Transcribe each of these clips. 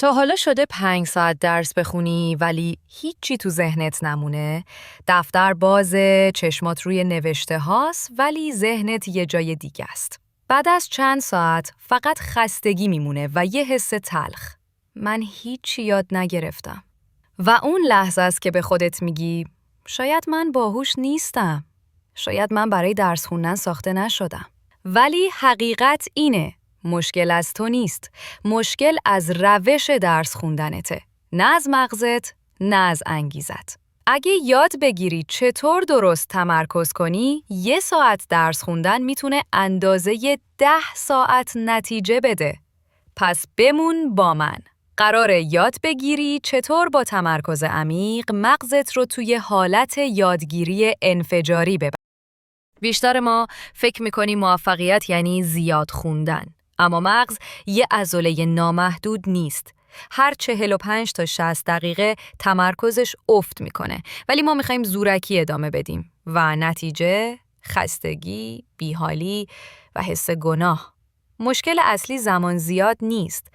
تا حالا شده 5 ساعت درس بخونی ولی هیچی تو ذهنت نمونه؟ دفتر بازه، چشمات روی نوشته هاست ولی ذهنت یه جای دیگه است. بعد از چند ساعت فقط خستگی میمونه و یه حس تلخ. من هیچی یاد نگرفتم. و اون لحظه است که به خودت میگی شاید من باهوش نیستم. شاید من برای درس خوندن ساخته نشدم. ولی حقیقت اینه. مشکل از تو نیست. مشکل از روش درس خوندنته. نه از مغزت، نه از انگیزت. اگه یاد بگیری چطور درست تمرکز کنی، 1 ساعت درس خوندن میتونه اندازه 10 ساعت نتیجه بده. پس بمون با من. قراره یاد بگیری چطور با تمرکز عمیق مغزت رو توی حالت یادگیری انفجاری ببری. بیشتر ما فکر میکنیم موفقیت یعنی زیاد خوندن. اما مغز یه عضله نامحدود نیست. هر 45 تا 60 دقیقه تمرکزش افت میکنه. ولی ما میخوایم زورکی ادامه بدیم. و نتیجه خستگی، بیحالی و حس گناه. مشکل اصلی زمان زیاد نیست.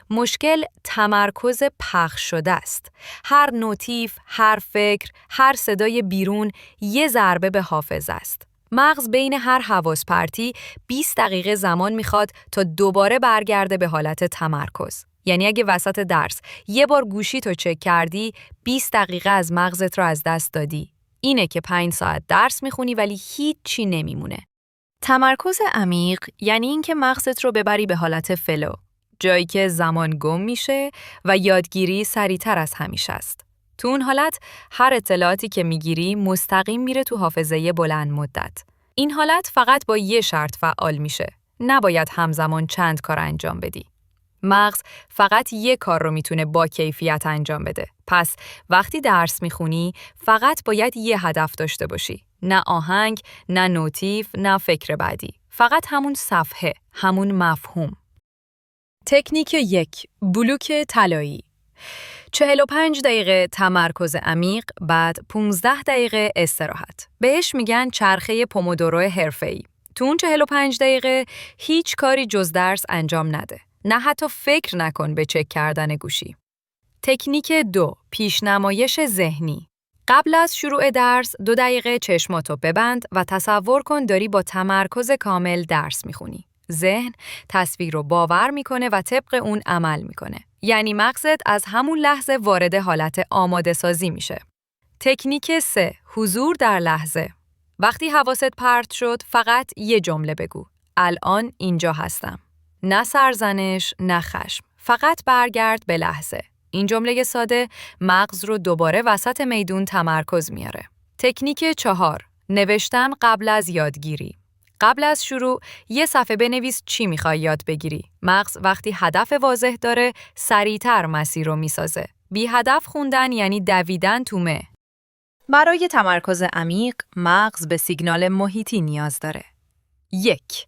مشکل تمرکز پخش شده است. هر نوتیف، هر فکر، هر صدای بیرون یه ضربه به حافظه است. مغز بین هر حواس پرتی 20 دقیقه زمان میخواد تا دوباره برگرده به حالت تمرکز. یعنی اگه وسط درس یه بار گوشی تو چک کردی، 20 دقیقه از مغزت رو از دست دادی. اینه که 5 ساعت درس میخونی ولی هیچی نمیمونه. تمرکز عمیق یعنی این که مغزت رو ببری به حالت فلو، جایی که زمان گم میشه و یادگیری سریعتر از همیشه است. تو اون حالت هر اطلاعاتی که میگیری مستقیم میره تو حافظه بلند مدت. این حالت فقط با یه شرط فعال میشه. نباید همزمان چند کار انجام بدی. مغز فقط یه کار رو میتونه با کیفیت انجام بده. پس وقتی درس میخونی فقط باید یه هدف داشته باشی. نه آهنگ، نه نوتیف، نه فکر بعدی. فقط همون صفحه، همون مفهوم. تکنیک 1. بلوک طلایی. 45 دقیقه تمرکز عمیق، بعد 15 دقیقه استراحت. بهش میگن چرخه پومودورو حرفه‌ای. تو اون 45 دقیقه هیچ کاری جز درس انجام نده. نه حتی فکر نکن به چک کردن گوشی. تکنیک 2. پیشنمایش ذهنی. قبل از شروع درس 2 دقیقه چشماتو ببند و تصور کن داری با تمرکز کامل درس میخونی. ذهن تصویر رو باور میکنه و طبق اون عمل میکنه. یعنی مغزت از همون لحظه وارد حالت آماده سازی میشه. تکنیک 3. حضور در لحظه. وقتی حواست پرت شد فقط یه جمله بگو. الان اینجا هستم. نه سرزنش، نه خشم. فقط برگرد به لحظه. این جمله ساده مغز رو دوباره وسط میدون تمرکز میاره. تکنیک 4. نوشتن قبل از یادگیری. قبل از شروع یه صفحه بنویس چی میخوای یاد بگیری. مغز وقتی هدف واضح داره سریعتر مسیر رو میسازه. بی هدف خوندن یعنی دویدن تو مه. برای تمرکز عمیق مغز به سیگنال محیطی نیاز داره. 1.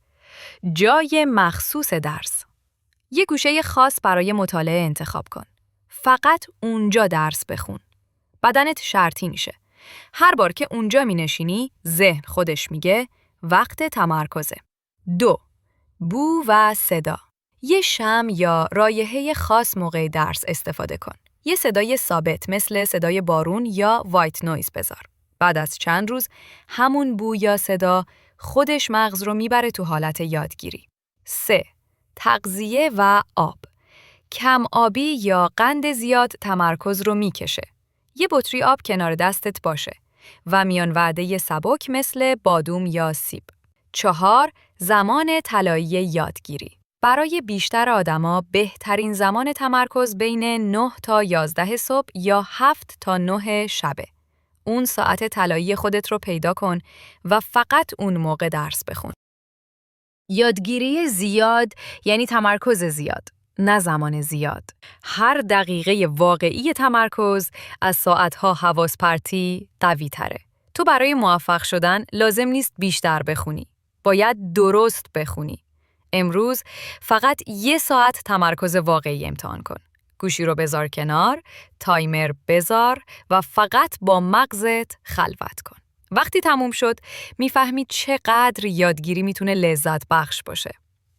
جای مخصوص درس. یه گوشه خاص برای مطالعه انتخاب کن. فقط اونجا درس بخون. بدنت شرطی میشه. هر بار که اونجا می نشینی، ذهن خودش میگه وقت تمرکزه. 2. بو و صدا. یه شم یا رایحه خاص موقع درس استفاده کن. یه صدای ثابت مثل صدای بارون یا وایت نویز بذار. بعد از چند روز همون بو یا صدا خودش مغز رو میبره تو حالت یادگیری. 3. تغذیه و آب. کم آبی یا قند زیاد تمرکز رو میکشه. یه بطری آب کنار دستت باشه و میان وعده سبک مثل بادوم یا سیب. 4. زمان طلایی یادگیری. برای بیشتر آدما بهترین زمان تمرکز بین 9 تا 11 صبح یا 7 تا 9 شبه. اون ساعت طلایی خودت رو پیدا کن و فقط اون موقع درس بخون. یادگیری زیاد یعنی تمرکز زیاد، نه زمان زیاد. هر دقیقه واقعی تمرکز از ساعتها حواس پرتی قوی تره. تو برای موفق شدن لازم نیست بیشتر بخونی. باید درست بخونی. امروز فقط 1 ساعت تمرکز واقعی امتحان کن. گوشی رو بذار کنار، تایمر بذار و فقط با مغزت خلوت کن. وقتی تموم شد میفهمی چقدر یادگیری میتونه لذت بخش باشه.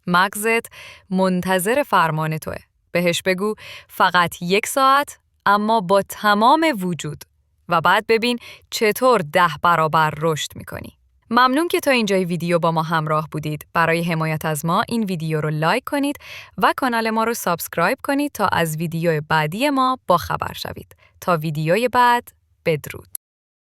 مغزت منتظر فرمان توه. بهش بگو فقط 1 ساعت اما با تمام وجود و بعد ببین چطور 10 برابر رشد میکنی. ممنون که تا اینجای ویدیو با ما همراه بودید. برای حمایت از ما این ویدیو رو لایک کنید و کانال ما رو سابسکرایب کنید تا از ویدیو بعدی ما با خبر شوید. تا ویدیوی بعد، بدرود.